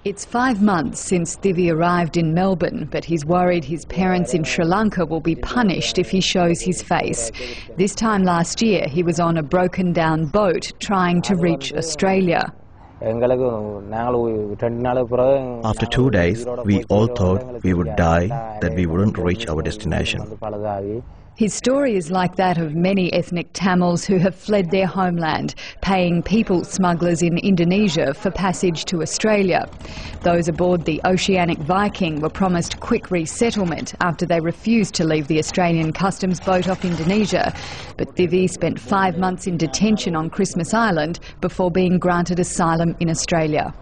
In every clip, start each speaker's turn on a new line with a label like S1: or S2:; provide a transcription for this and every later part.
S1: It's 5 months since Divi arrived in Melbourne, but he's worried his parents in Sri Lanka will be punished if he shows his face. This time last year, he was on a broken-down boat trying to reach Australia.
S2: After 2 days, we all thought we would die, that we wouldn't reach our destination.
S1: His story is like that of many ethnic Tamils who have fled their homeland, paying people smugglers in Indonesia for passage to Australia. Those aboard the Oceanic Viking were promised quick resettlement after they refused to leave the Australian customs boat off Indonesia. But Divi spent 5 months in detention on Christmas Island before being granted asylum in Australia.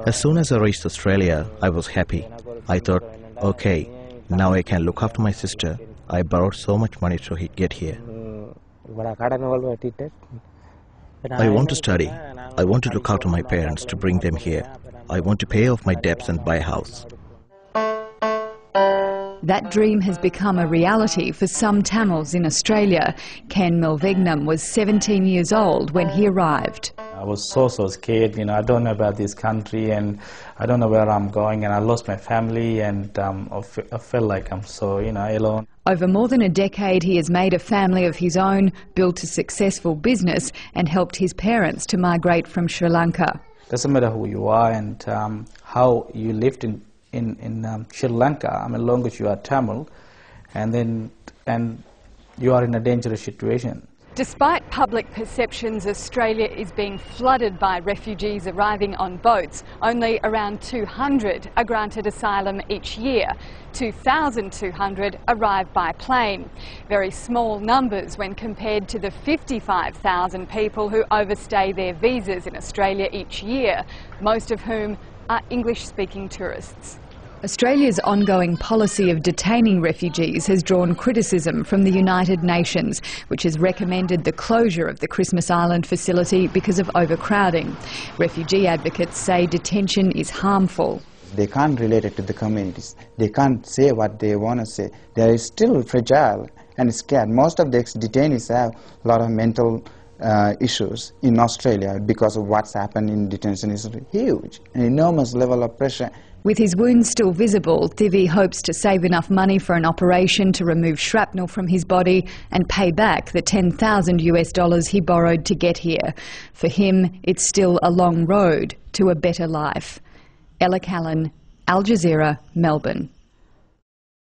S2: As soon as I reached Australia, I was happy. I thought, okay, now I can look after my sister. I borrowed so much money to get here. I want to study. I want to look after my parents to bring them here. I want to pay off my debts and buy a house.
S1: That dream has become a reality for some Tamils in Australia. Ken Melvegnam was 17 years old when he arrived.
S3: I was so scared, I don't know about this country and I don't know where I'm going, and I lost my family, and I felt like I'm so, alone.
S1: Over more than a decade, he has made a family of his own, built a successful business and helped his parents to migrate from Sri Lanka.
S3: Doesn't matter who you are and how you lived in Sri Lanka, as long as you are Tamil, and you are in a dangerous situation.
S1: Despite public perceptions, Australia is being flooded by refugees arriving on boats. Only around 200 are granted asylum each year. 2,200 arrive by plane. Very small numbers when compared to the 55,000 people who overstay their visas in Australia each year, most of whom are English-speaking tourists. Australia's ongoing policy of detaining refugees has drawn criticism from the United Nations, which has recommended the closure of the Christmas Island facility because of overcrowding. Refugee advocates say detention is harmful.
S4: They can't relate it to the communities. They can't say what they want to say. They are still fragile and scared. Most of the detainees have a lot of mental issues in Australia because of what's happened in detention is huge, an enormous level of pressure.
S1: With his wounds still visible, Divi hopes to save enough money for an operation to remove shrapnel from his body and pay back the $10,000 he borrowed to get here. For him, it's still a long road to a better life. Aela, Callan, Al Jazeera, Melbourne.